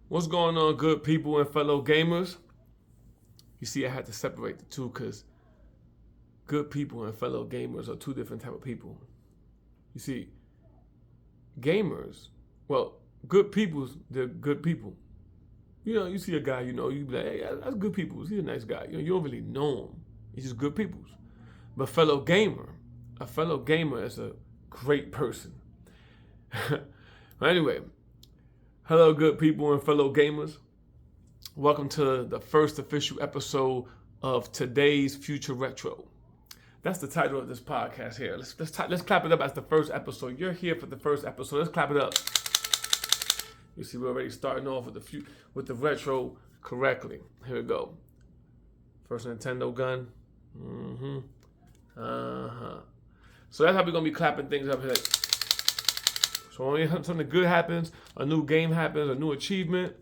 What's going on, good people and fellow gamers? You see, I had to separate the two because good people and fellow gamers are two different type of people. You see, gamers, well, good people, they're good people. You know, you see a guy, you be like, hey, that's good people. He's a nice guy. You don't really know him. He's just good people. But a fellow gamer is a great person. But anyway, hello, good people and fellow gamers. Welcome to the first official episode of Today's Future Retro. That's the title of this podcast here. Let's clap it up as the first episode. You're here for the first episode. Let's clap it up. You see, we're already starting off with the retro correctly. Here we go. First Nintendo gun. So that's how we're gonna be clapping things up here. So when something good happens, a new game happens, a new achievement,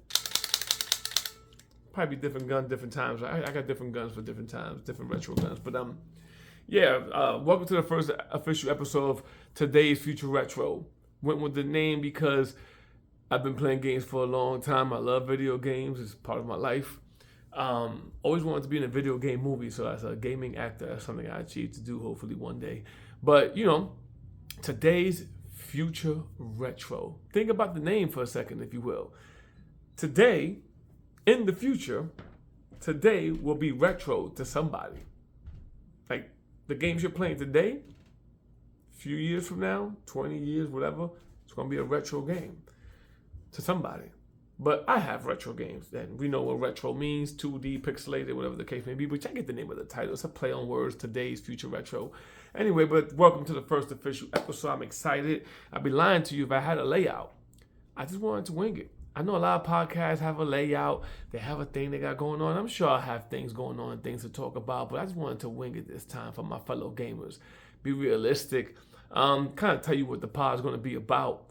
probably different guns, different times. I got different guns for different times, different retro guns. But welcome to the first official episode of Today's Future Retro. Went with the name because I've been playing games for a long time. I love video games. It's part of my life. Always wanted to be in a video game movie, so as a gaming actor, that's something I achieved to do hopefully one day. But, today's Future Retro. Think about the name for a second, if you will. Today, in the future, today will be retro to somebody. Like the games you're playing today, a few years from now, 20 years, whatever, it's going to be a retro game to somebody. But I have retro games, and we know what retro means, 2D, pixelated, whatever the case may be, but I get the name of the title. It's a play on words, Today's Future Retro. Anyway, but welcome to the first official episode. I'm excited. I'd be lying to you if I had a layout. I just wanted to wing it. I know a lot of podcasts have a layout. They have a thing they got going on. I'm sure I have things going on and things to talk about, but I just wanted to wing it this time for my fellow gamers. Be realistic. Kind of tell you what the pod is going to be about.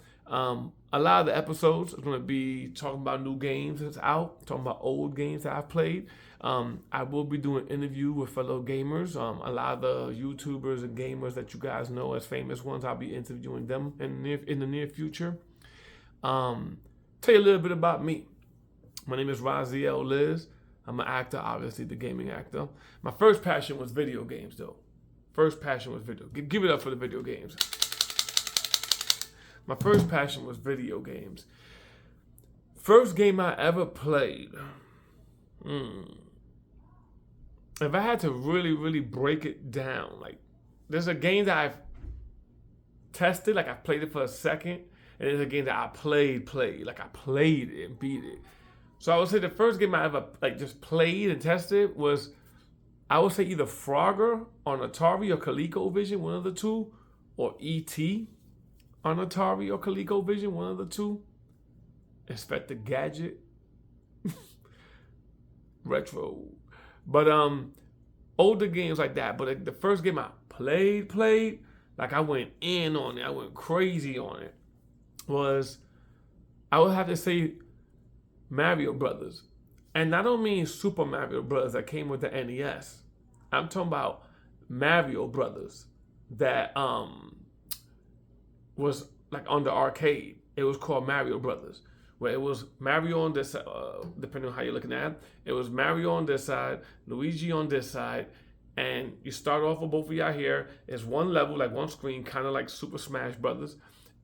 A lot of the episodes are going to be talking about new games that's out, talking about old games that I've played. I will be doing interviews with fellow gamers. A lot of the YouTubers and gamers that you guys know as famous ones, I'll be interviewing them in the near future. Tell you a little bit about me. My name is Raxiel Liz. I'm an actor, obviously the gaming actor. My first passion was video games, though. Give it up for the video games. My first passion was video games. First game I ever played. If I had to really, really break it down, like there's a game that I've tested, like I played it for a second, and there's a game that I played, like I played it and beat it. So I would say the first game I ever just played and tested was, I would say either Frogger on Atari or ColecoVision, one of the two, or E.T. on Atari or ColecoVision, one of the two. Inspector Gadget. Retro. But older games like that. But the first game I played, like I went in on it, I went crazy on it, was, I would have to say, Mario Brothers. And I don't mean Super Mario Brothers that came with the NES. I'm talking about Mario Brothers that was like on the arcade. It was called Mario Brothers, where it was Mario on this side, depending on how you're looking at it. It was Mario on this side, Luigi on this side, and you start off with both of y'all here. It's one level, like one screen, kind of like Super Smash Brothers.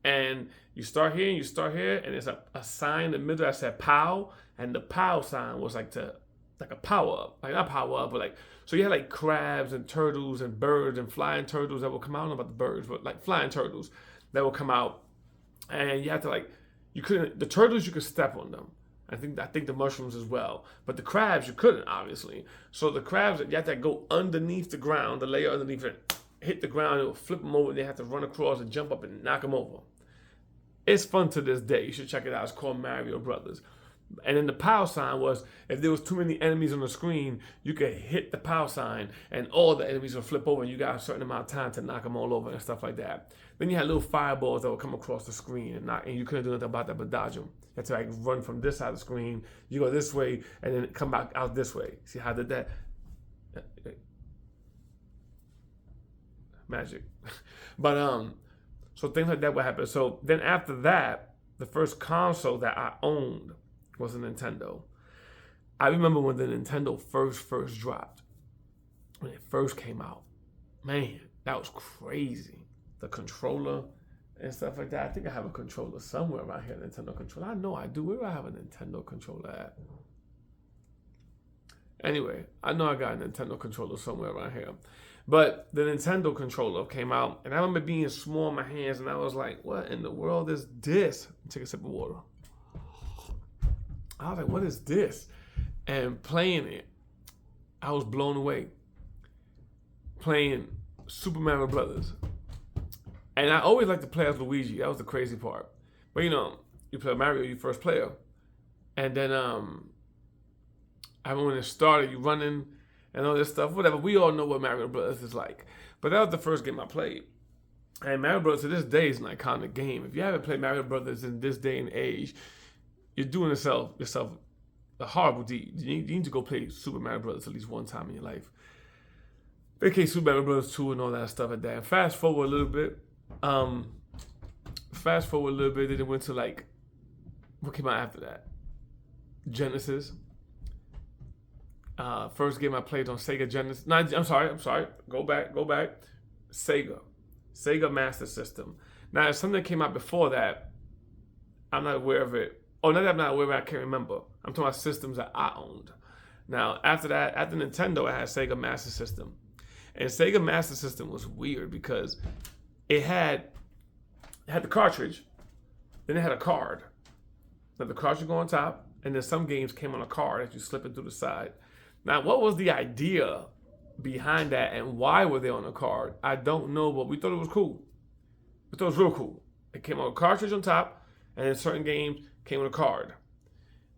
And you start here and you start here, and there's a sign in the middle that said POW, and the POW sign was like a power up, like not power up, but like, so you had like crabs and turtles and birds and flying turtles that will come out. I don't know about the birds, but like flying turtles that will come out, and you have to the turtles you could step on them. I think the mushrooms as well, but the crabs you couldn't, obviously. So the crabs, you have to go underneath the ground, the layer underneath it, hit the ground, it will flip them over, and they have to run across and jump up and knock them over. It's fun to this day. You should check it out. It's called Mario Brothers. And then the POW sign was, if there was too many enemies on the screen, you could hit the POW sign and all the enemies would flip over and you got a certain amount of time to knock them all over and stuff like that. Then you had little fireballs that would come across the screen and you couldn't do nothing about that but dodge them. You had to run from this side of the screen, you go this way, and then come back out this way. See how I did that? Magic. But so things like that would happen. So then after that, the first console that I owned was a Nintendo. I remember when the Nintendo first dropped, when it first came out. Man, that was crazy. The controller and stuff like that. I think I have a controller somewhere around here, a Nintendo controller. I know I do. Where do I have a Nintendo controller at? Anyway, I know I got a Nintendo controller somewhere around here. But the Nintendo controller came out, and I remember being small in my hands, and I was like, what in the world is this? Take a sip of water. I was like, what is this? And playing it, I was blown away. Playing Super Mario Brothers. And I always liked to play as Luigi. That was the crazy part. But you know, you play Mario, you first player. And then I remember when it started, you running and all this stuff, whatever. We all know what Mario Brothers is like. But that was the first game I played. And Mario Brothers to this day is an iconic game. If you haven't played Mario Brothers in this day and age, you're doing yourself a horrible deed. You need to go play Super Mario Brothers at least one time in your life. Okay, Super Mario Brothers 2 and all that stuff like that. And fast forward a little bit. Then it went to like, what came out after that? Genesis. First game I played on Sega Genesis. No, I'm sorry. Go back. Sega Master System. Now, if something came out before that, I'm not aware of it. Oh, not that I'm not aware of it, I can't remember. I'm talking about systems that I owned. Now, after that, after Nintendo, I had Sega Master System. And Sega Master System was weird because it had the cartridge, then it had a card. Now, the cartridge would go on top, and then some games came on a card that you slip it through the side. Now, what was the idea behind that, and why were they on a card? I don't know, but we thought it was cool. We thought it was real cool. It came on a cartridge on top, and then certain games came with a card.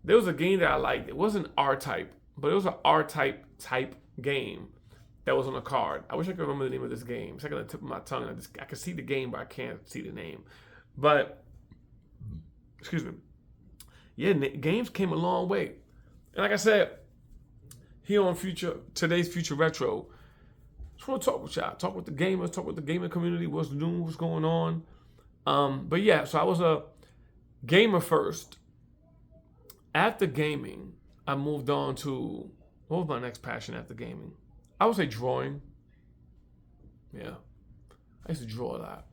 There was a game that I liked. It wasn't R-Type, but it was an R-Type game that was on a card. I wish I could remember the name of this game. It's like on the tip of my tongue. I can see the game, but I can't see the name. But, excuse me. Yeah, games came a long way. And like I said, here on today's Future Retro, just want to talk with y'all. Talk with the gamers, talk with the gaming community, what's new, what's going on. But yeah, so I was a gamer first. After gaming, I moved on to, what was my next passion after gaming? I would say drawing. Yeah. I used to draw a lot.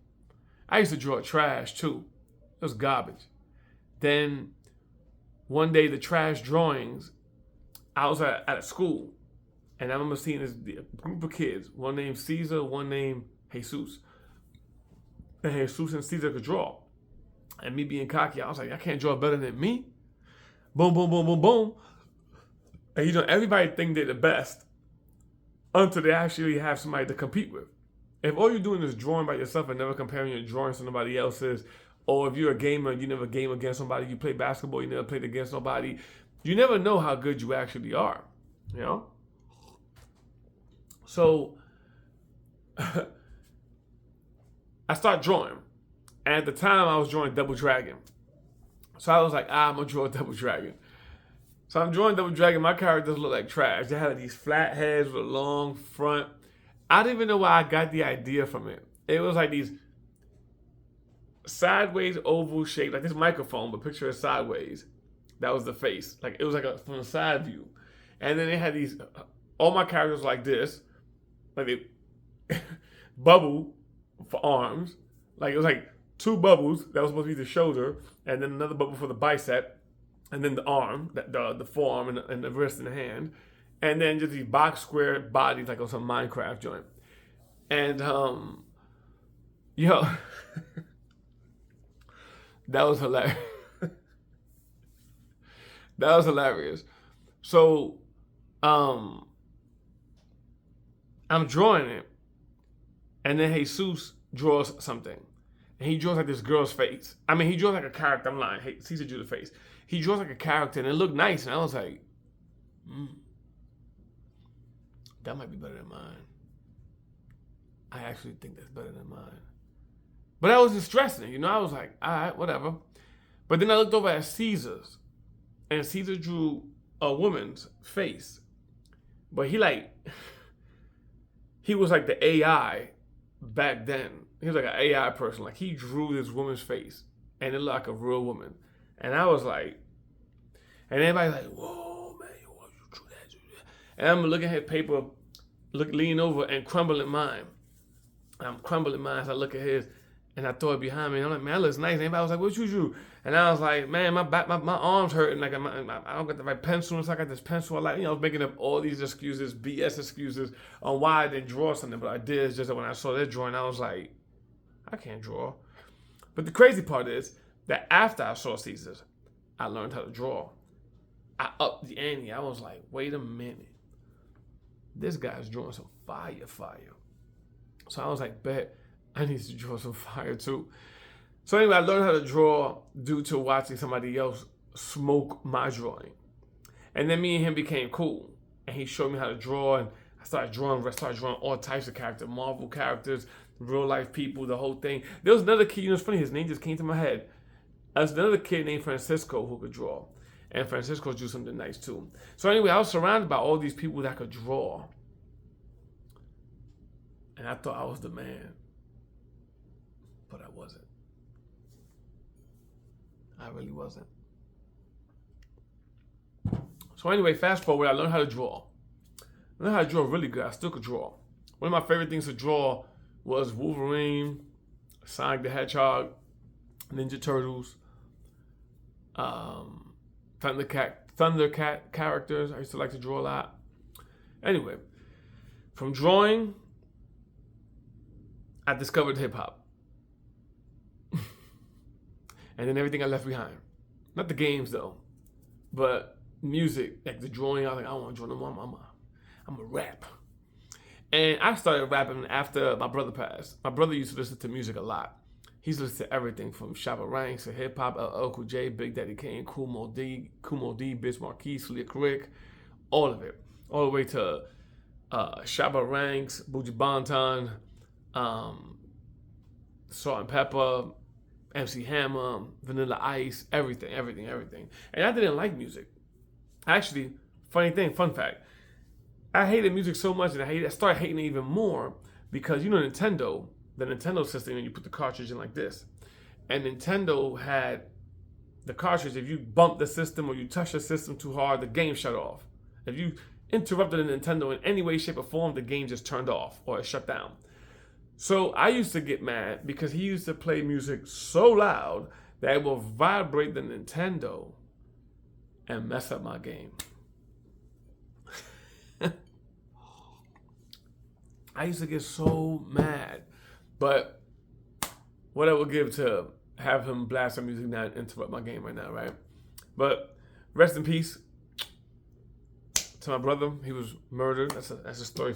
I used to draw trash too. It was garbage. Then one day the trash drawings, I was at a school, and I remember seeing this group of kids, one named Caesar, one named Jesus. And Jesus and Caesar could draw. And me being cocky, I was like, I can't draw better than me. Boom, boom, boom, boom, boom. And you know, everybody think they're the best until they actually have somebody to compete with. If all you're doing is drawing by yourself and never comparing your drawings to somebody else's, or if you're a gamer and you never game against somebody, you play basketball, you never played against nobody, you never know how good you actually are, you know? So, I started drawing. And at the time, I was drawing Double Dragon. So I was like, I'm going to draw Double Dragon. So I'm drawing Double Dragon. My characters look like trash. They had these flat heads with a long front. I don't even know why I got the idea from it. It was like these sideways oval shape, like this microphone, but picture it sideways. That was the face. Like it was like from a side view. And then they had these, all my characters like this, like they bubble for arms. Like it was like two bubbles. That was supposed to be the shoulder, and then another bubble for the bicep, and then the arm, the forearm, and the wrist and the hand. And then just these box square bodies like on some Minecraft joint. And, yo, that was hilarious. That was hilarious. So, I'm drawing it, and then Jesus draws something. And he draws like this girl's face. I mean, he draws like a character. I'm lying. Hey, Caesar drew the face. He draws like a character, and it looked nice. And I was like, that might be better than mine. I actually think that's better than mine. But that wasn't stressing, you know? I was like, all right, whatever. But then I looked over at Caesar's, and Caesar drew a woman's face. But he was like the AI back then. He was like an AI person. Like he drew this woman's face, and it looked like a real woman. And I was like, And everybody's like, whoa, man, you drew that. And I'm looking at paper, leaning over and crumbling mine. I'm crumbling mine as I look at his, and I throw it behind me. And I'm like, man, that looks nice. And everybody was like, what you drew? And I was like, man, my arms hurting. Like, I don't got the right pencil. So I got this pencil. I was making up all these excuses, BS excuses on why I didn't draw something. But I did. It's just that when I saw that drawing, I was like, I can't draw. But the crazy part is that after I saw Caesars, I learned how to draw. I upped the ante. I was like, wait a minute. This guy's drawing some fire. So I was like, bet I need to draw some fire too. So anyway, I learned how to draw due to watching somebody else smoke my drawing. And then me and him became cool. And he showed me how to draw, and I started drawing all types of characters, Marvel characters, real life people, the whole thing. There was another kid, it's funny, his name just came to my head. There's another kid named Francisco who could draw. And Francisco drew something nice too. So anyway, I was surrounded by all these people that could draw. And I thought I was the man. But I wasn't. I really wasn't. So anyway, fast forward, I learned how to draw. I learned how to draw really good. I still could draw. One of my favorite things to draw was Wolverine, Sonic the Hedgehog, Ninja Turtles, Thundercat characters. I used to like to draw a lot. Anyway, from drawing, I discovered hip hop. And then everything I left behind. Not the games though, but music, like the drawing. I was like, I don't want to draw no more. I'm a rap. And I started rapping after my brother passed. My brother used to listen to music a lot. He's listened to everything from Shabba Ranks to hip hop, LL Cool J, Big Daddy Kane, Kool Moe Dee, Bitch Marquis, Slick Rick, all of it. All the way to Shabba Ranks, Buju Banton, Salt and Pepper, MC Hammer, Vanilla Ice, everything. And I didn't like music. Actually, fun fact, I hated music so much, and I started hating it even more because, the Nintendo system, you put the cartridge in like this. And Nintendo had the cartridge, if you bumped the system or you touched the system too hard, the game shut off. If you interrupted a Nintendo in any way, shape, or form, the game just turned off or it shut down. So I used to get mad because he used to play music so loud that it will vibrate the Nintendo and mess up my game. I used to get so mad. But what I would give to have him blast some music now and interrupt my game right now, right? But rest in peace to my brother. He was murdered. That's a story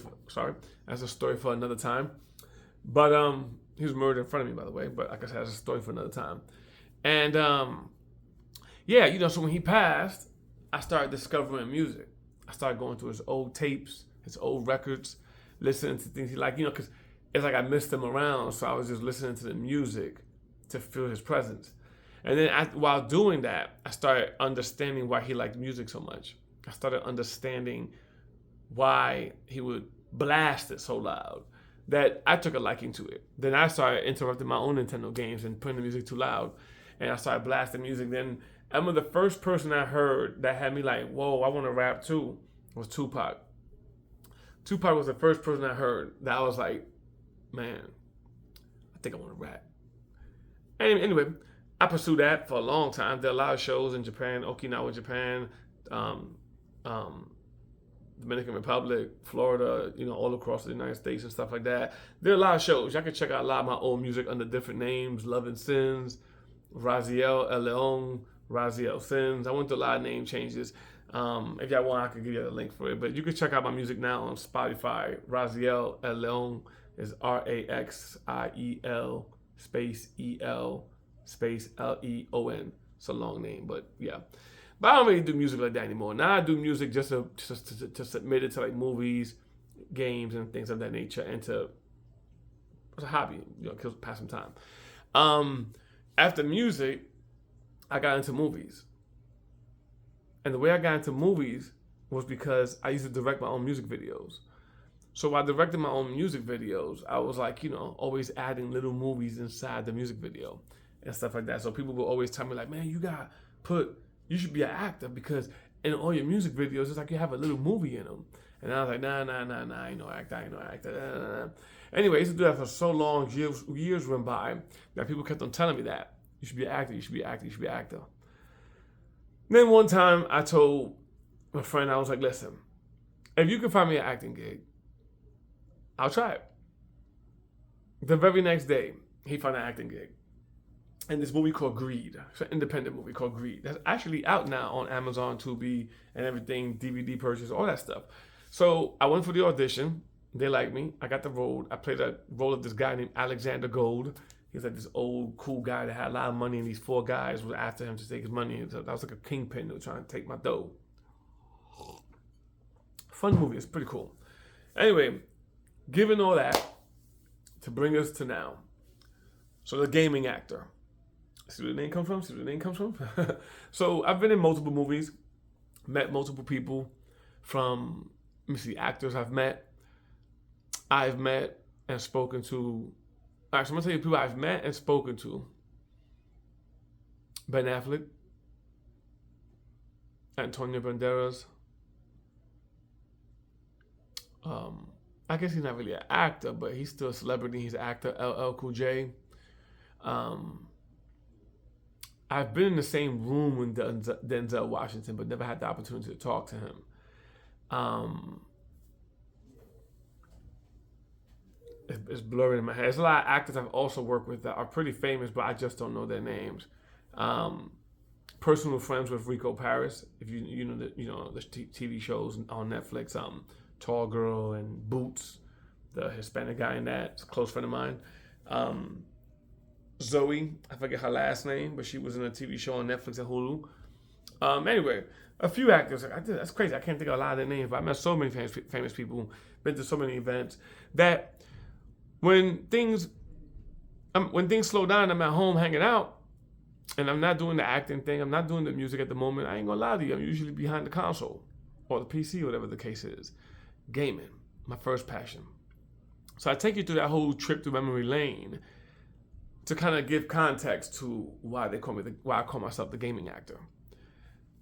for another time. But he was murdered in front of me, by the way. But like I said, that's a story for another time. And so when he passed, I started discovering music. I started going through his old tapes, his old records, listening to things he liked, because it's like I missed him around, so I was just listening to the music to feel his presence. And then while doing that, I started understanding why he liked music so much. I started understanding why he would blast it so loud that I took a liking to it. Then I started interrupting my own Nintendo games and putting the music too loud, and I started blasting music. Then I remember the first person I heard that had me like, whoa, I want to rap too, was Tupac. Tupac was the first person I heard that I was like, man, I think I want to rap. And anyway, I pursued that for a long time. There are a lot of shows in Japan, Okinawa, Japan, Dominican Republic, Florida, all across the United States and stuff like that. There are a lot of shows. Y'all can check out a lot of my old music under different names: Love and Sins, Raxiel Liz, Raxiel Sins. I went through a lot of name changes. If y'all want, I can give you a link for it. But you can check out my music now on Spotify. Raxiel Liz is Raxiel space EL space LEON. It's a long name, but yeah. But I don't really do music like that anymore. Now I do music just to submit it to like movies, games, and things of that nature, and it's a hobby, pass some time. After music, I got into movies. And the way I got into movies was because I used to direct my own music videos. So while directing my own music videos, I was like, always adding little movies inside the music video and stuff like that. So people will always tell me like, man, you got to put you should be an actor because in all your music videos, it's like you have a little movie in them. And I was like, nah, I ain't no actor, Nah. Anyway, I used to do that for so long, years went by, that people kept on telling me that. You should be an actor, you should be an actor, you should be an actor. Then one time I told my friend, I was like, listen, if you can find me an acting gig, I'll try it. The very next day, he found an acting gig. And this movie called Greed. It's an independent movie called Greed. That's actually out now on Amazon, Tubi, and everything, DVD purchase, all that stuff. So I went for the audition. They liked me. I got the role. I played a role of this guy named Alexander Gold. He was like this old, cool guy that had a lot of money, and these 4 guys were after him to take his money. So that was like a kingpin that was trying to take my dough. Fun movie. It's pretty cool. Anyway, given all that, to bring us to now. So the gaming actor. See where the name comes from? So I've been in multiple movies, met multiple people from, actors I've met and spoken to. Actually, I'm going to tell you people I've met and spoken to. Ben Affleck, Antonio Banderas. I guess he's not really an actor, but he's still a celebrity. He's an actor, LL Cool J. I've been in the same room with Denzel Washington, but never had the opportunity to talk to him. It's blurry in my head. There's a lot of actors I've also worked with that are pretty famous, but I just don't know their names. Personal friends with Rico Paris. If you know the TV shows on Netflix, Tall Girl and Boots, the Hispanic guy in that. It's a close friend of mine. Zoe, I forget her last name, but she was in a TV show on Netflix and Hulu. Anyway, a few actors. That's crazy. I can't think of a lot of their names, but I met so many famous people, been to so many events, that when things slow down, I'm at home hanging out, and I'm not doing the acting thing, I'm not doing the music at the moment, I ain't gonna lie to you, I'm usually behind the console, or the PC, whatever the case is. Gaming, my first passion. So I take you through that whole trip through memory lane to kind of give context to why I call myself the gaming actor.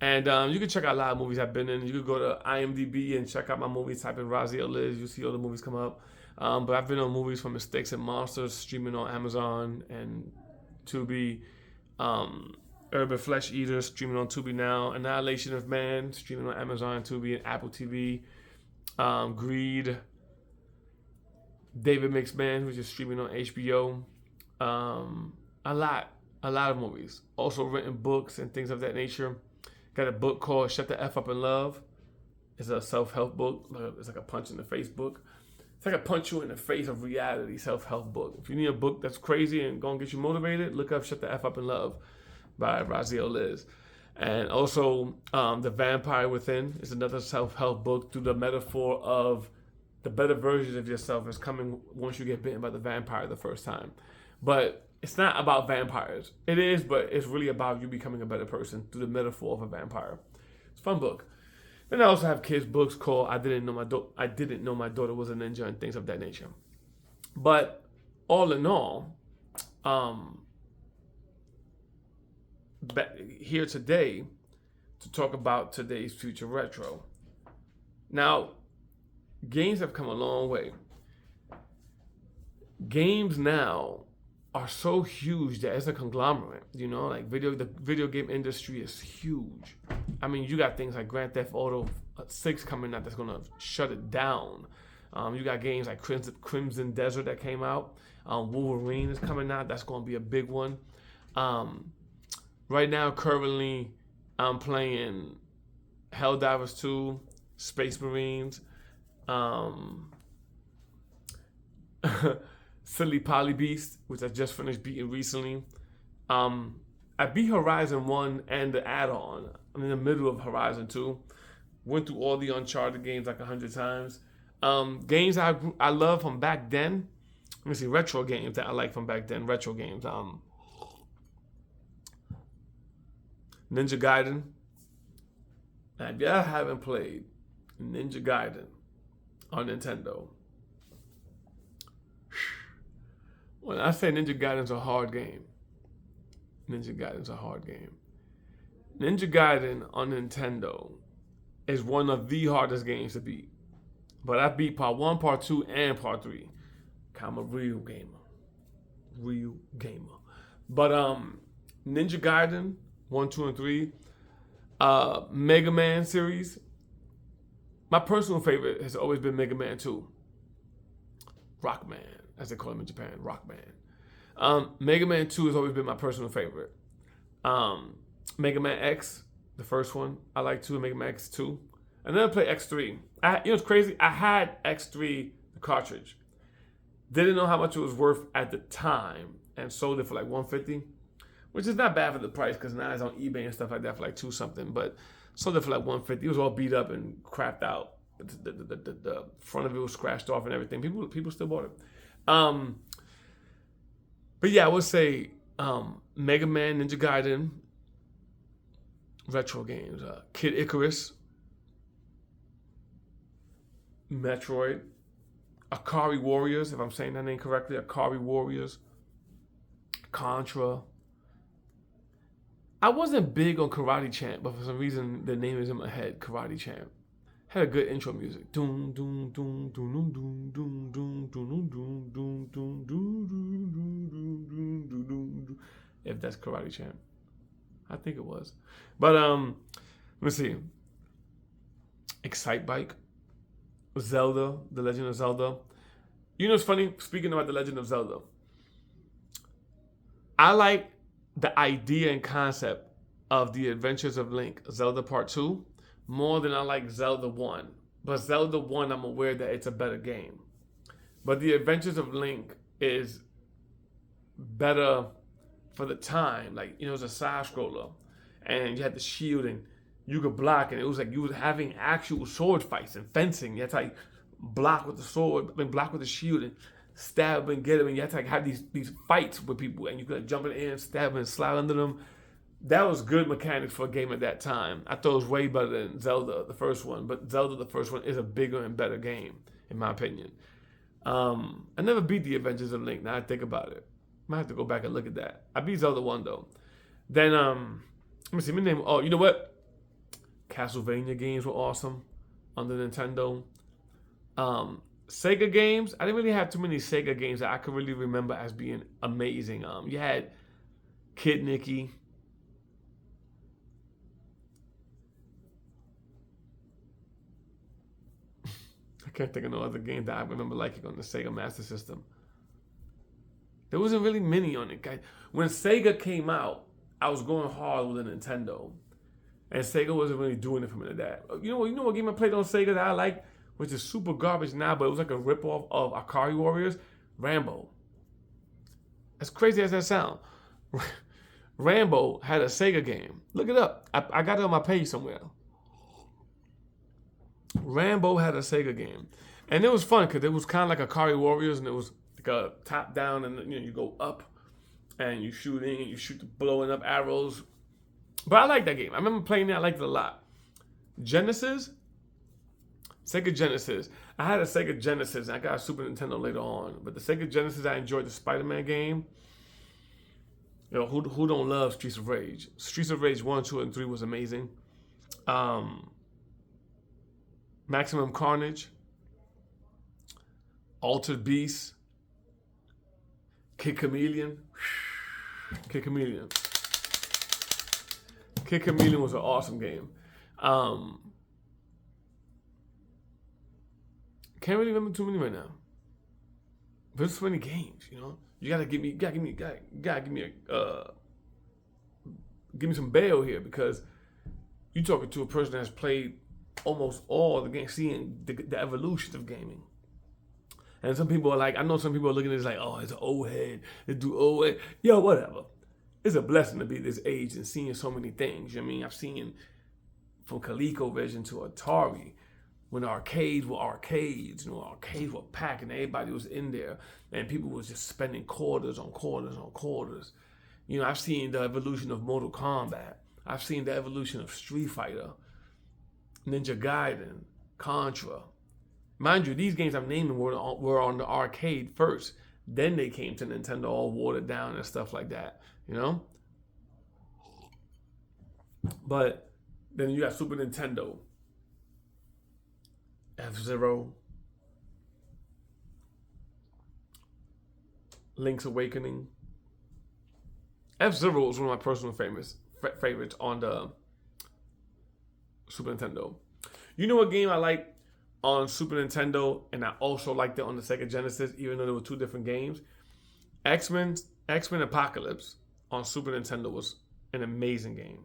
And you can check out a lot of movies I've been in. You can go to IMDb and check out my movies, type in Raxiel Liz, you'll see all the movies come up. But I've been on movies from Mistakes and Monsters, streaming on Amazon and Tubi. Urban Flesh Eater, streaming on Tubi now. Annihilation of Man, streaming on Amazon, Tubi, and Apple TV. Greed. David Makes Man, which is streaming on HBO. A lot of movies. Also written books and things of that nature. Got a book called Shut the F Up and Love. It's a self-help book. It's like a punch in the face book. It's like a punch you in the face of reality self-help book. If you need a book that's crazy and gonna get you motivated, look up Shut the F Up and Love by Raxiel Liz. And also The Vampire Within is another self-help book through the metaphor of the better version of yourself is coming once you get bitten by the vampire the first time. But it's not about vampires. It is, but it's really about you becoming a better person through the metaphor of a vampire. It's a fun book. Then I also have kids' books called I Didn't Know My Daughter Was a Ninja and things of that nature. But all in all, here today to talk about today's Future Retro. Now, games have come a long way. Games now are so huge that it's a conglomerate, like the video game industry is huge. I mean, you got things like Grand Theft Auto 6 coming out that's gonna shut it down. You got games like Crimson Desert that came out. Wolverine is coming out. That's gonna be a big one. Right now, currently, I'm playing Helldivers 2, Space Marines, Silly Poly Beast, which I just finished beating recently. I beat Horizon 1 and the add-on. I'm in the middle of Horizon 2. Went through all the Uncharted games like 100 times. Games I love from back then. Let me see, retro games that I like from back then. Retro games. Ninja Gaiden. Now, if y'all haven't played Ninja Gaiden on Nintendo, when I say Ninja Gaiden's a hard game, Ninja Gaiden's a hard game. Ninja Gaiden on Nintendo is one of the hardest games to beat. But I beat part 1, part 2, and part 3. I'm a real gamer. Real gamer. But Ninja Gaiden 1, 2, and 3, Mega Man series. My personal favorite has always been Mega Man 2. Rockman, as they call him in Japan, Rockman. Mega Man 2 has always been my personal favorite. Mega Man X, the first one, I like too. Mega Man X2. And then I play X3. You know what's crazy? I had X3, the cartridge. Didn't know how much it was worth at the time and sold it for like $150, which is not bad for the price because now it's on eBay and stuff like that for like $2 something. But sold it for like $150. It was all beat up and crapped out. The front of it was scratched off and everything. People still bought it. But yeah, I would say Mega Man, Ninja Gaiden, retro games, Kid Icarus, Metroid, Akari Warriors, if I'm saying that name correctly, Akari Warriors, Contra. I wasn't big on Karate Champ, but for some reason the name is in my head, Karate Champ. Had a good intro music. Doom doom doom doom doom doom doom doom doom doom doom doom doom. If that's Karate Champ, I think it was. But let me see. Excite Bike, Zelda, The Legend of Zelda. You know what's funny? Speaking about The Legend of Zelda, I like the idea and concept of The Adventures of Link, Zelda Part 2, more than I like Zelda 1. But Zelda 1, I'm aware that it's a better game. But The Adventures of Link is better for the time. Like, you know, it's a side scroller. And you had the shield and you could block. And it was like you was having actual sword fights and fencing. You had to like block with the sword, block with the shield and stab and get them. And you had to like have these fights with people. And you could like, jump in the air, stab and slide under them. That was good mechanics for a game at that time. I thought it was way better than Zelda, the first one. But Zelda, the first one, is a bigger and better game, in my opinion. I never beat The Adventures of Link. Now I think about it. Might have to go back and look at that. I beat Zelda 1, though. Then, let me see. My name. Oh, you know what? Castlevania games were awesome on the Nintendo. Sega games. I didn't really have too many Sega games that I could really remember as being amazing. You had Kid Nicky. I can't think of no other game that I remember liking on the Sega Master System. There wasn't really many on it, guys. When Sega came out, I was going hard with a Nintendo. And Sega wasn't really doing it for me to that. You know what game I played on Sega that I liked, which is super garbage now, but it was like a ripoff of Akari Warriors? Rambo. As crazy as that sounds. Rambo had a Sega game. Look it up. I got it on my page somewhere. Rambo had a Sega game. And it was fun because it was kind of like Akari Warriors, and it was like a top down, and you go up and you shooting and you shoot the blowing up arrows. But I like that game. I remember playing that. I liked it a lot. Genesis. Sega Genesis. I had a Sega Genesis and I got a Super Nintendo later on. But the Sega Genesis, I enjoyed the Spider-Man game. You know, who don't love Streets of Rage? Streets of Rage 1, 2, and 3 was amazing. Maximum Carnage. Altered Beast. Kid Chameleon. Kid Chameleon. Kid Chameleon was an awesome game. Can't really remember too many right now. But there's so many games, you know. You gotta give me some bail here, because you're talking to a person that's played almost all the games, seeing the evolution of gaming. And some people are like, I know some people are looking at this like, oh, it's an old head. It's do old head. Yo, whatever. It's a blessing to be this age and seeing so many things. You know what I mean? I've seen from ColecoVision to Atari, when arcades were arcades, you know, arcades were packed and everybody was in there and people was just spending quarters on quarters on quarters. You know, I've seen the evolution of Mortal Kombat. I've seen the evolution of Street Fighter, Ninja Gaiden, Contra. Mind you, these games I'm naming were on the arcade first. Then they came to Nintendo all watered down and stuff like that, you know? But then you got Super Nintendo, F-Zero, Link's Awakening. F-Zero was one of my personal favorites on the Super Nintendo. You know what game I like on Super Nintendo, and I also liked it on the Sega Genesis, even though there were two different games? X-Men Apocalypse on Super Nintendo was an amazing game.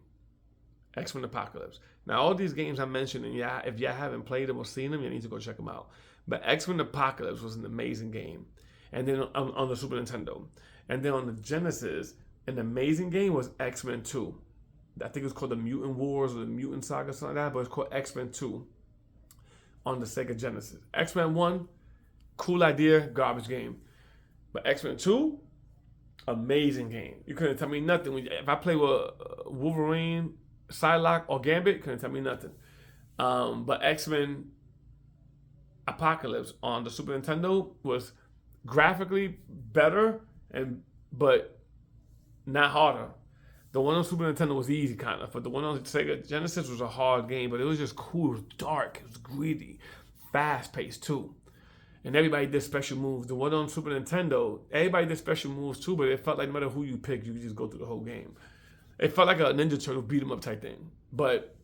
X-Men Apocalypse. Now, all these games I'm mentioning, yeah, if y'all haven't played them or seen them, you need to go check them out. But X-Men Apocalypse was an amazing game. And then on the Super Nintendo. And then on the Genesis, an amazing game was X-Men 2. I think it was called the Mutant Wars or the Mutant Saga, something like that, but it's called X-Men 2 on the Sega Genesis. X-Men 1, cool idea, garbage game. But X-Men 2, amazing game. You couldn't tell me nothing. If I play with Wolverine, Psylocke, or Gambit, couldn't tell me nothing. But X-Men Apocalypse on the Super Nintendo was graphically better, but not harder. The one on Super Nintendo was easy, kind of, but the one on Sega Genesis was a hard game, but it was just cool. It was dark. It was greedy. Fast-paced, too. And everybody did special moves. The one on Super Nintendo, everybody did special moves, too, but it felt like no matter who you picked, you could just go through the whole game. It felt like a Ninja Turtle beat-em-up type thing, but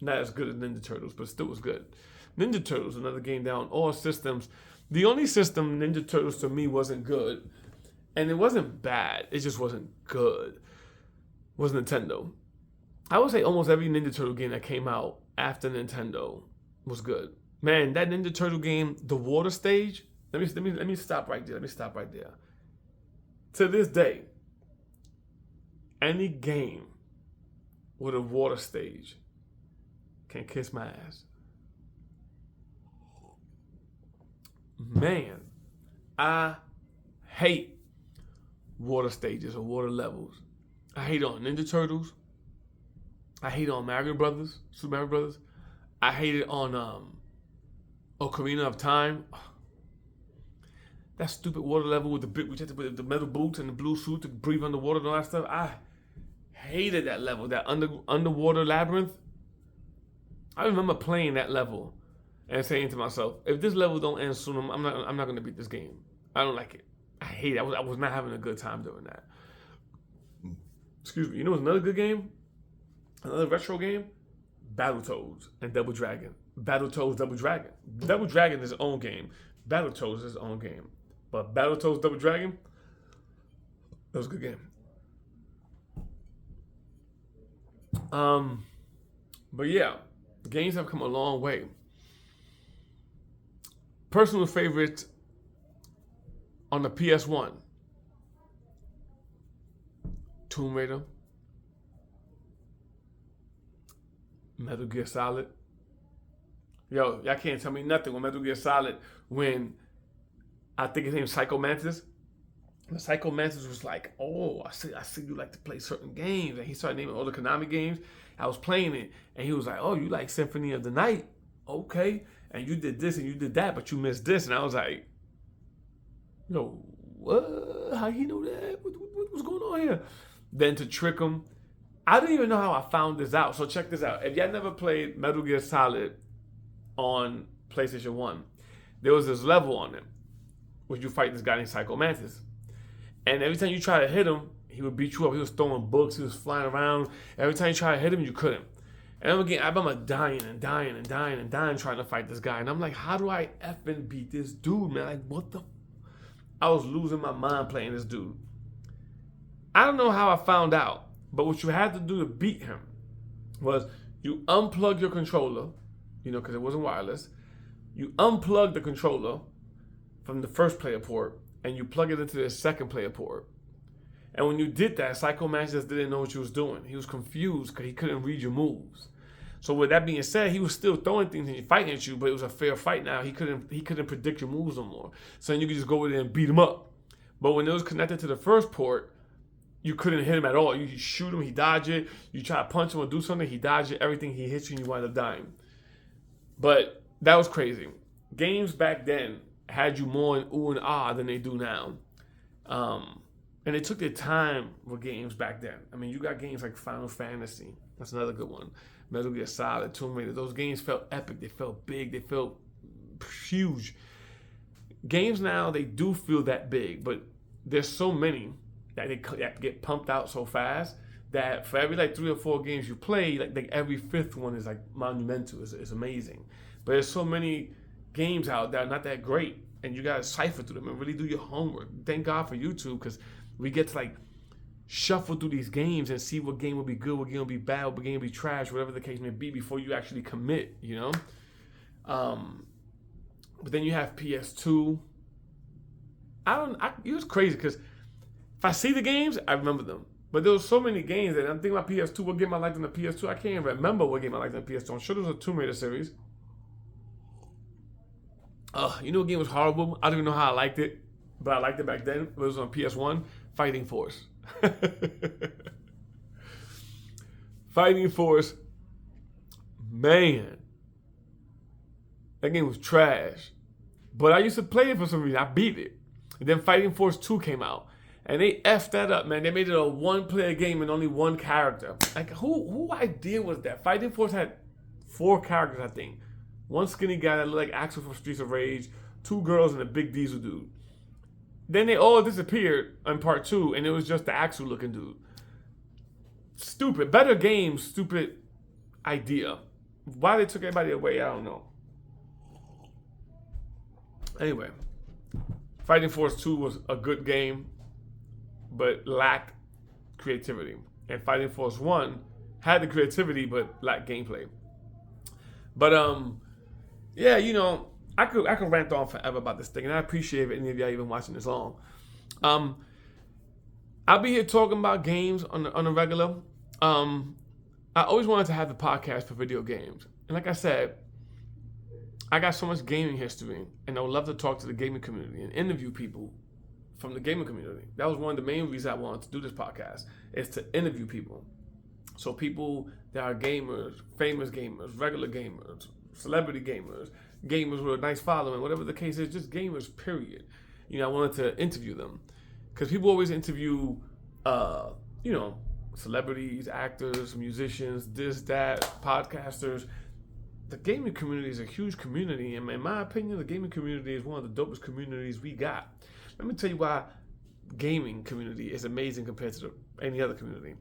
not as good as Ninja Turtles, but still was good. Ninja Turtles, another game down all systems. The only system Ninja Turtles to me wasn't good, and it wasn't bad, it just wasn't good, was Nintendo. I would say almost every Ninja Turtle game that came out after Nintendo was good. Man, that Ninja Turtle game, the water stage, let me stop right there. To this day, any game with a water stage can kiss my ass. Man, I hate water stages or water levels. I hate on Ninja Turtles. I hate on Mario Brothers, Super Mario Brothers. I hate it on Ocarina of Time. That stupid water level with the metal boots and the blue suit to breathe underwater and all that stuff. I hated that level, that underwater labyrinth. I remember playing that level and saying to myself, if this level don't end soon, I'm not going to beat this game. I don't like it. I hate it. I was not having a good time doing that. Excuse me. You know what's another good game? Another retro game? Battletoads and Double Dragon. Battletoads, Double Dragon. Double Dragon is its own game. Battletoads is its own game. But Battletoads, Double Dragon, that was a good game. But yeah, games have come a long way. Personal favorite on the PS1, Tomb Raider, Metal Gear Solid. Yo, y'all can't tell me nothing with Metal Gear Solid when I think his name is Psycho Mantis. The Psycho Mantis was like, oh, I see you like to play certain games. And he started naming all the Konami games. I was playing it, and he was like, oh, you like Symphony of the Night? Okay. And you did this and you did that, but you missed this. And I was like, yo, what? How he know that? What's going on here? Then to trick him, I didn't even know how I found this out. So check this out. If y'all never played Metal Gear Solid on PlayStation 1, there was this level on it where you fight this guy named Psycho Mantis. And every time you try to hit him, he would beat you up. He was throwing books. He was flying around. Every time you try to hit him, you couldn't. And I'm dying trying to fight this guy. And I'm like, how do I effing beat this dude, man? Like, what the? I was losing my mind playing this dude. I don't know how I found out, but what you had to do to beat him was you unplug your controller, because it wasn't wireless. You unplug the controller from the first player port, and you plug it into the second player port. And when you did that, Psycho Mantis just didn't know what you was doing. He was confused because he couldn't read your moves. So with that being said, he was still throwing things and fighting at you, but it was a fair fight now. He couldn't predict your moves no more. So then you could just go in there and beat him up. But when it was connected to the first port, you couldn't hit him at all. You shoot him, he dodge it. You try to punch him or do something, he dodge it. Everything, he hits you and you wind up dying. But that was crazy. Games back then had you more in ooh and ah than they do now. And they took their time with games back then. I mean, you got games like Final Fantasy, That's another good one. Metal Gear Solid, Tomb Raider. Those games felt epic. They felt big. They felt huge. Games now, they do feel that big, but there's so many that they get pumped out so fast that for every like 3 or 4 games you play, like every 5th one is like monumental. It's amazing. But there's so many games out that are not that great, and you gotta cipher through them and really do your homework. Thank God for YouTube, because we get to like shuffle through these games and see what game will be good, what game will be bad, what game will be trash, whatever the case may be, before you actually commit, you know? But then you have PS2. It was crazy, because if I see the games, I remember them. But there was so many games that I'm thinking about PS2. What game I liked on the PS2? I can't even remember what game I liked on the PS2. I'm sure there was a Tomb Raider series. You know what game was horrible? I don't even know how I liked it, but I liked it back then. It was on PS1. Fighting Force. Fighting Force. Man. That game was trash. But I used to play it for some reason. I beat it. And then Fighting Force 2 came out. And they effed that up, man. They made it a 1-player game and only 1 character. Like, who idea was that? Fighting Force had 4 characters, I think. 1 skinny guy that looked like Axel from Streets of Rage, 2 girls, and a big diesel dude. Then they all disappeared in part 2, and it was just the Axel looking dude. Stupid. Better game, stupid idea. Why they took everybody away, I don't know. Anyway, Fighting Force 2 was a good game, but lacked creativity. And Fighting Force 1 had the creativity, but lacked gameplay. But yeah, you know, I could rant on forever about this thing, and I appreciate if any of y'all even watching this long. I'll be here talking about games on a regular. I always wanted to have the podcast for video games, and like I said, I got so much gaming history, and I would love to talk to the gaming community and interview people from the gaming community. That was one of the main reasons I wanted to do this podcast, is to interview people. So people that are gamers, famous gamers, regular gamers, celebrity gamers, gamers with a nice following, whatever the case is, just gamers, period. You know, I wanted to interview them. Because people always interview, you know, celebrities, actors, musicians, this, that, podcasters. The gaming community is a huge community, and in my opinion, the gaming community is one of the dopest communities we got. Let me tell you why gaming community is amazing compared to any other community.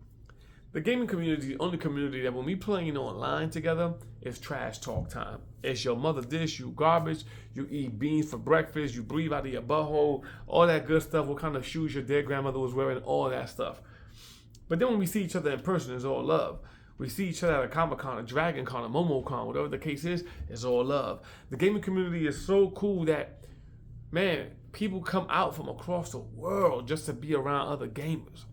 The gaming community is the only community that when we playing online together, it's trash talk time. It's your mother dish, you garbage, you eat beans for breakfast, you breathe out of your butthole, all that good stuff, what kind of shoes your dead grandmother was wearing, all that stuff. But then when we see each other in person, it's all love. We see each other at a Comic-Con, a Dragon Con, a Momo-Con, whatever the case is, it's all love. The gaming community is so cool that, man, people come out from across the world just to be around other gamers.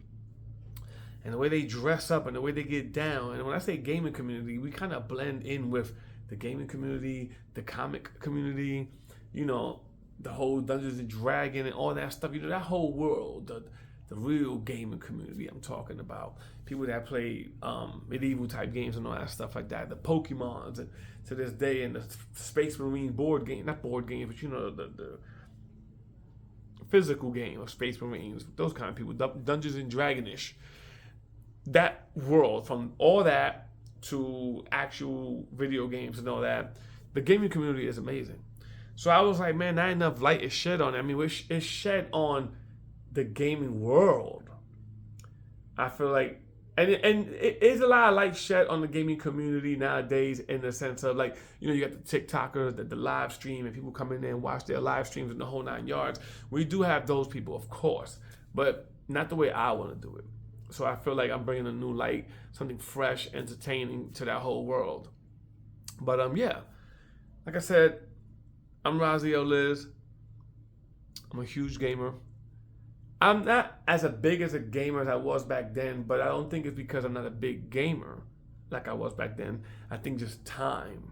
And the way they dress up and the way they get down. And when I say gaming community, we kind of blend in with the gaming community, the comic community, you know, the whole Dungeons and Dragons and all that stuff. You know, that whole world, the real gaming community I'm talking about. People that play medieval type games and all that stuff like that. The Pokemons, and to this day, and the Space Marine board game, not board games, but you know, the physical game of Space Marines, those kind of people, Dungeons and Dragonish. That world, from all that to actual video games and all that, the gaming community is amazing. So I was like, man, not enough light is shed on it. I mean, it's shed on the gaming world. I feel like, and it is a lot of light shed on the gaming community nowadays, in the sense of, like, you know, you got the TikTokers, the live stream, and people come in there and watch their live streams in the whole 9 yards. We do have those people, of course, but not the way I want to do it. So I feel like I'm bringing a new light, something fresh, entertaining to that whole world. But yeah, like I said, I'm Raxiel Liz. I'm a huge gamer. I'm not as big as a gamer as I was back then, but I don't think it's because I'm not a big gamer like I was back then. I think just time.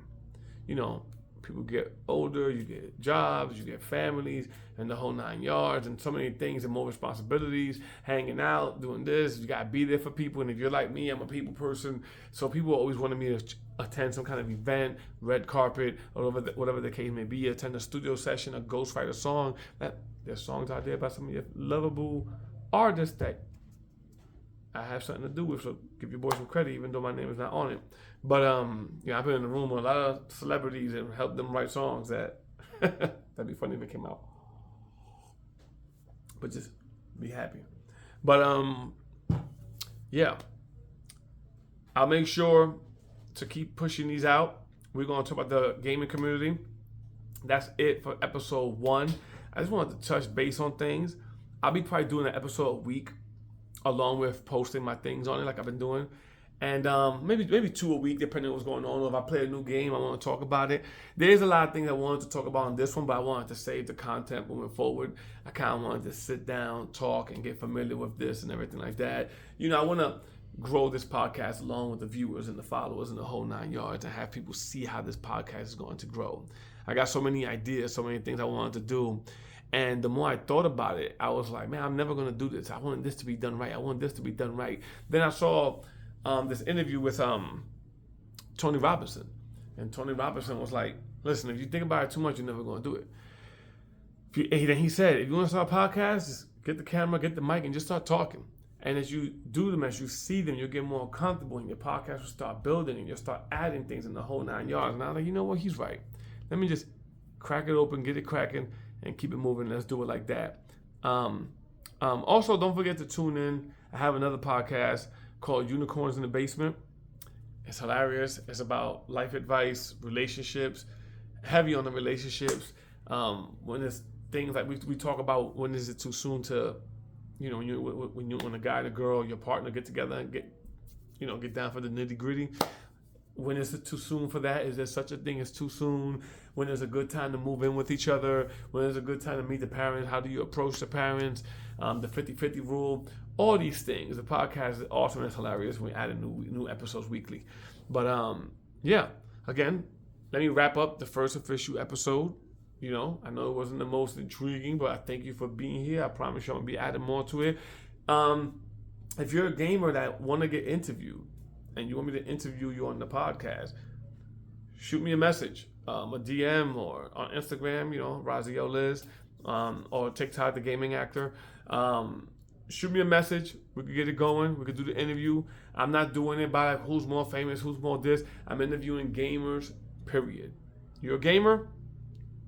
You know, people get older, you get jobs, you get families, and the whole 9 yards, and so many things and more responsibilities, hanging out, doing this. You gotta be there for people, and if you're like me, I'm a people person, so people always wanted me to attend some kind of event, red carpet, or whatever the case may be, attend a studio session, a ghostwriter song. There's songs out there by some of your lovable artists that I have something to do with, so give your boy some credit, even though my name is not on it. But I've been in the room with a lot of celebrities and helped them write songs that that'd be funny if it came out. But just be happy. But I'll make sure to keep pushing these out. We're gonna talk about the gaming community. That's it for episode 1. I just wanted to touch base on things. I'll be probably doing an episode a week, along with posting my things on it like I've been doing. And maybe 2 a week, depending on what's going on. Or if I play a new game, I want to talk about it. There's a lot of things I wanted to talk about on this one, but I wanted to save the content moving forward. I kind of wanted to sit down, talk, and get familiar with this and everything like that. I want to grow this podcast along with the viewers and the followers and the whole 9 yards, and have people see how this podcast is going to grow. I got so many ideas, so many things I wanted to do. And the more I thought about it, I was like, man, I'm never going to do this. I want this to be done right. I want this to be done right. Then I saw this interview with Tony Robinson. And Tony Robinson was like, listen, if you think about it too much, you're never going to do it. Then he said, if you want to start a podcast, just get the camera, get the mic, and just start talking. And as you do them, as you see them, you'll get more comfortable, and your podcast will start building, and you'll start adding things in the whole 9 yards. And I'm like, you know what? He's right. Let me just crack it open, get it cracking, and keep it moving. Let's do it like that. Also, don't forget to tune in. I have another podcast called Unicorns in the Basement. It's hilarious. It's about life advice, relationships, heavy on the relationships. When there's things like we talk about, when is it too soon to, when a guy and a girl, your partner get together and get down for the nitty gritty. When is it too soon for that? Is there such a thing as too soon? When is a good time to move in with each other? When is a good time to meet the parents? How do you approach the parents? The 50-50 rule. All these things. The podcast is awesome and it's hilarious. We add new episodes weekly. But again, let me wrap up the first official episode. I know it wasn't the most intriguing, but I thank you for being here. I promise you I'm going to be adding more to it. If you're a gamer that want to get interviewed, and you want me to interview you on the podcast, shoot me a message, a DM, or on Instagram, Raxiel Liz, or TikTok, the gaming actor. Shoot me a message. We could get it going. We could do the interview. I'm not doing it by who's more famous, who's more this. I'm interviewing gamers, period. You're a gamer?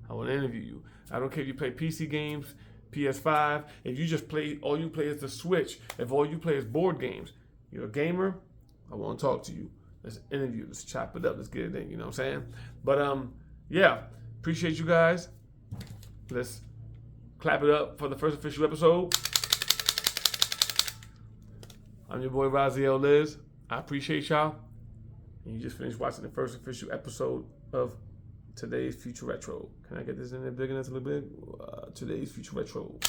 I want to interview you. I don't care if you play PC games, PS5. If you just all you play is the Switch. If all you play is board games. You're a gamer? I want to talk to you. Let's interview. Let's chop it up. Let's get it in. You know what I'm saying? But appreciate you guys. Let's clap it up for the first official episode. I'm your boy Raxiel Liz. I appreciate y'all. And you just finished watching the first official episode of today's Future Retro. Can I get this in there big enough a little bit? Today's Future Retro.